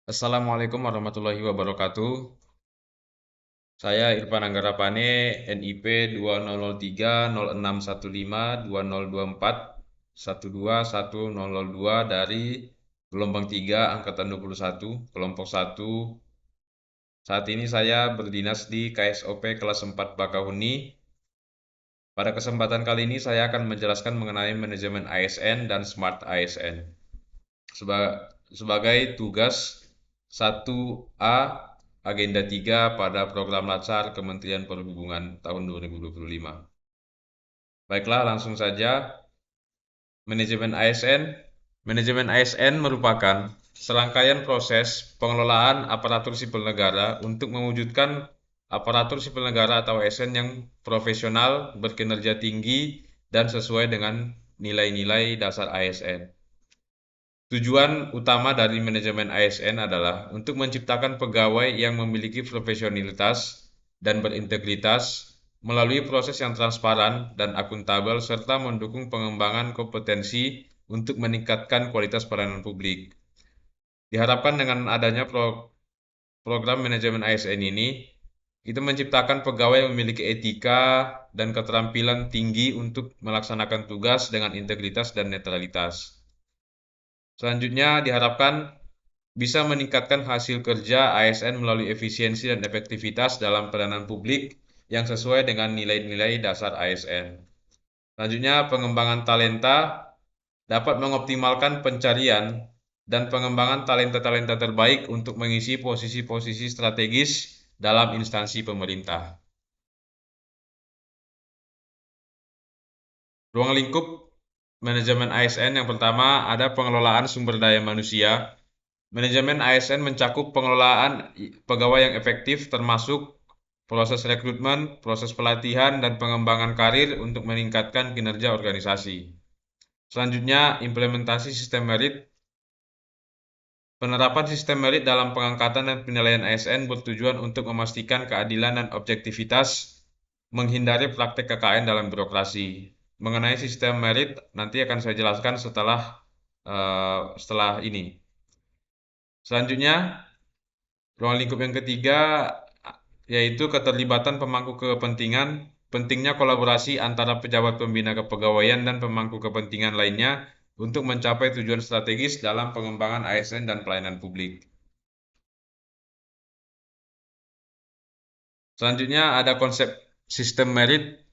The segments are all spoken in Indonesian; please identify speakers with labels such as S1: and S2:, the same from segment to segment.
S1: Assalamualaikum warahmatullahi wabarakatuh. Saya Irfan Anggarapane, NIP 2023-0615-2024-12102 dari gelombang 3 angkatan 21, kelompok 1. Saat ini saya berdinas di KSOP kelas 4 Bakahuni. Pada kesempatan kali ini saya akan menjelaskan mengenai manajemen ASN dan Smart ASN. Sebagai tugas 1A Agenda 3 pada program Latsar Kementerian Perhubungan tahun 2025. Baiklah, langsung saja. Manajemen ASN. Manajemen ASN merupakan serangkaian proses pengelolaan aparatur sipil negara untuk mewujudkan aparatur sipil negara atau ASN yang profesional, berkinerja tinggi, dan sesuai dengan nilai-nilai dasar ASN. Tujuan utama dari manajemen ASN adalah untuk menciptakan pegawai yang memiliki profesionalitas dan berintegritas melalui proses yang transparan dan akuntabel serta mendukung pengembangan kompetensi untuk meningkatkan kualitas pelayanan publik. Diharapkan dengan adanya program manajemen ASN ini, kita menciptakan pegawai yang memiliki etika dan keterampilan tinggi untuk melaksanakan tugas dengan integritas dan netralitas. Selanjutnya diharapkan bisa meningkatkan hasil kerja ASN melalui efisiensi dan efektivitas dalam pelayanan publik yang sesuai dengan nilai-nilai dasar ASN. Selanjutnya, pengembangan talenta dapat mengoptimalkan pencarian dan pengembangan talenta-talenta terbaik untuk mengisi posisi-posisi strategis dalam instansi pemerintah. Ruang lingkup manajemen ASN yang pertama ada pengelolaan sumber daya manusia. Manajemen ASN mencakup pengelolaan pegawai yang efektif termasuk proses rekrutmen, proses pelatihan, dan pengembangan karir untuk meningkatkan kinerja organisasi. Selanjutnya, implementasi sistem merit. Penerapan sistem merit dalam pengangkatan dan penilaian ASN bertujuan untuk memastikan keadilan dan objektivitas, menghindari praktek KKN dalam birokrasi. Mengenai sistem merit, nanti akan saya jelaskan setelah ini. Selanjutnya, ruang lingkup yang ketiga yaitu keterlibatan pemangku kepentingan, pentingnya kolaborasi antara pejabat pembina kepegawaian dan pemangku kepentingan lainnya untuk mencapai tujuan strategis dalam pengembangan ASN dan pelayanan publik. Selanjutnya ada konsep sistem merit,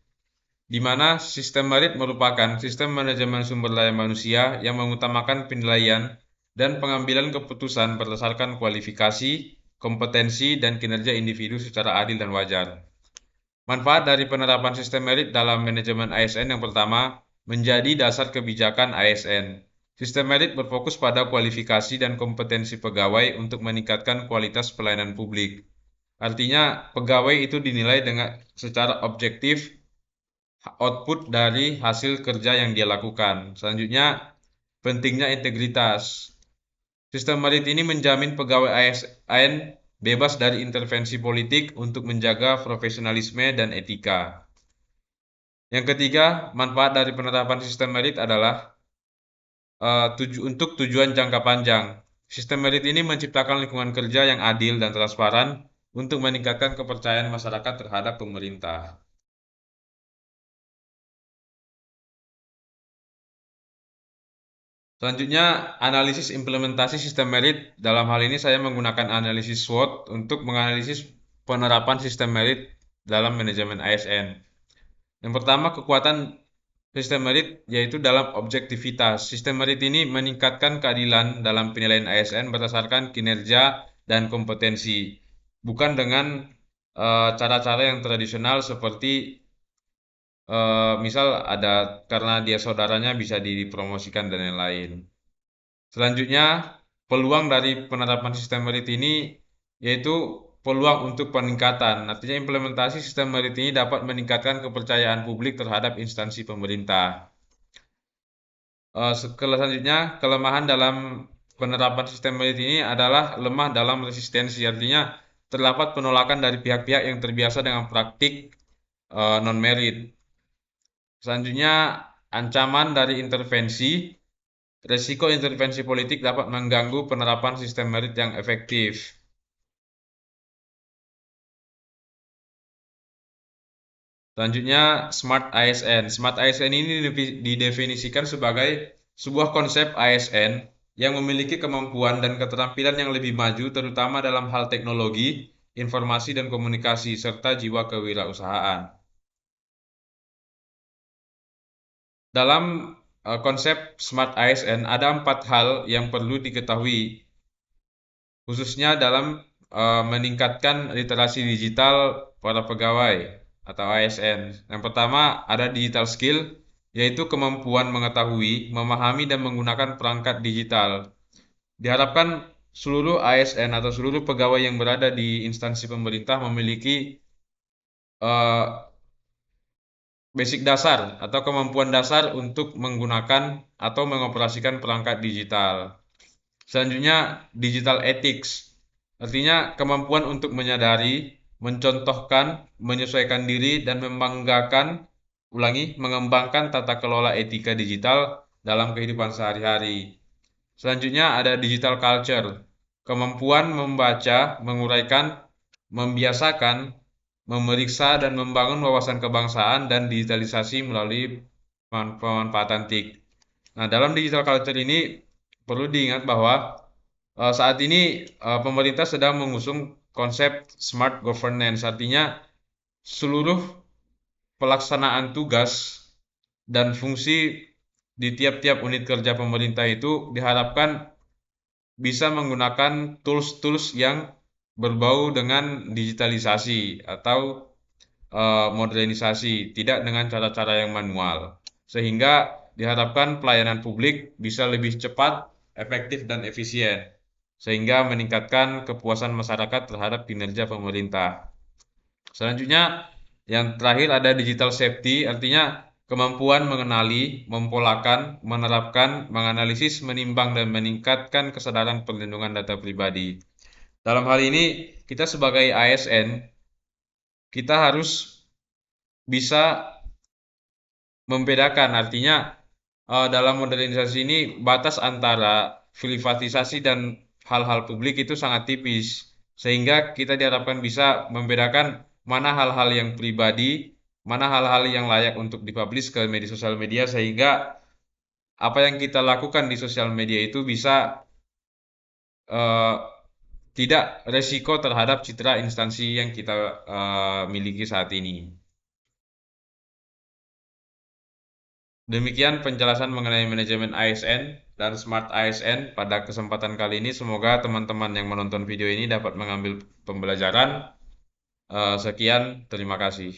S1: di mana sistem merit merupakan sistem manajemen sumber daya manusia yang mengutamakan penilaian dan pengambilan keputusan berdasarkan kualifikasi, kompetensi, dan kinerja individu secara adil dan wajar. Manfaat dari penerapan sistem merit dalam manajemen ASN yang pertama, menjadi dasar kebijakan ASN. Sistem merit berfokus pada kualifikasi dan kompetensi pegawai untuk meningkatkan kualitas pelayanan publik. Artinya, pegawai itu dinilai dengan secara objektif output dari hasil kerja yang dia lakukan. Selanjutnya, pentingnya integritas. Sistem merit ini menjamin pegawai ASN bebas dari intervensi politik untuk menjaga profesionalisme dan etika. Yang ketiga, manfaat dari penerapan sistem merit adalah untuk tujuan jangka panjang. Sistem merit ini menciptakan lingkungan kerja yang adil dan transparan untuk meningkatkan kepercayaan masyarakat terhadap pemerintah. Selanjutnya, analisis implementasi sistem merit. Dalam hal ini saya menggunakan analisis SWOT untuk menganalisis penerapan sistem merit dalam manajemen ASN. Yang pertama, kekuatan sistem merit yaitu dalam objektivitas. Sistem merit ini meningkatkan keadilan dalam penilaian ASN berdasarkan kinerja dan kompetensi, bukan dengan cara-cara yang tradisional seperti misal ada karena dia saudaranya bisa dipromosikan dan lain-lain. Selanjutnya, peluang dari penerapan sistem merit ini yaitu peluang untuk peningkatan. Artinya implementasi sistem merit ini dapat meningkatkan kepercayaan publik terhadap instansi pemerintah. Selanjutnya, kelemahan dalam penerapan sistem merit ini adalah lemah dalam resistensi. Artinya, terdapat penolakan dari pihak-pihak yang terbiasa dengan praktik non-merit. Selanjutnya, ancaman dari intervensi. Resiko intervensi politik dapat mengganggu penerapan sistem merit yang efektif. Selanjutnya, Smart ASN. Smart ASN ini didefinisikan sebagai sebuah konsep ASN yang memiliki kemampuan dan keterampilan yang lebih maju, terutama dalam hal teknologi, informasi, dan komunikasi, serta jiwa kewirausahaan. Dalam konsep Smart ASN, ada 4 hal yang perlu diketahui, khususnya dalam meningkatkan literasi digital para pegawai atau ASN. Yang pertama ada digital skill, yaitu kemampuan mengetahui, memahami, dan menggunakan perangkat digital. Diharapkan seluruh ASN atau seluruh pegawai yang berada di instansi pemerintah memiliki uh, basic dasar atau kemampuan dasar untuk menggunakan atau mengoperasikan perangkat digital. Selanjutnya, digital ethics. Artinya kemampuan untuk menyadari, mencontohkan, menyesuaikan diri, dan mengembangkan tata kelola etika digital dalam kehidupan sehari-hari. Selanjutnya ada digital culture. Kemampuan membaca, menguraikan, membiasakan, memeriksa, dan membangun wawasan kebangsaan dan digitalisasi melalui pemanfaatan TIK. Nah, dalam digital culture ini perlu diingat bahwa saat ini pemerintah sedang mengusung konsep smart governance, artinya seluruh pelaksanaan tugas dan fungsi di tiap-tiap unit kerja pemerintah itu diharapkan bisa menggunakan tools-tools yang berbau dengan digitalisasi atau modernisasi, tidak dengan cara-cara yang manual, sehingga diharapkan pelayanan publik bisa lebih cepat, efektif, dan efisien, sehingga meningkatkan kepuasan masyarakat terhadap kinerja pemerintah. Selanjutnya, yang terakhir ada digital safety, artinya kemampuan mengenali, mempolakan, menerapkan, menganalisis, menimbang, dan meningkatkan kesadaran perlindungan data pribadi. Dalam hal ini, kita sebagai ASN, kita harus bisa membedakan, artinya dalam modernisasi ini batas antara privatisasi dan hal-hal publik itu sangat tipis, sehingga kita diharapkan bisa membedakan mana hal-hal yang pribadi, mana hal-hal yang layak untuk dipublish ke media sosial media, sehingga apa yang kita lakukan di sosial media itu bisa eh, tidak resiko terhadap citra instansi yang kita miliki saat ini. Demikian penjelasan mengenai manajemen ASN dan Smart ASN pada kesempatan kali ini. Semoga teman-teman yang menonton video ini dapat mengambil pembelajaran. Sekian, terima kasih.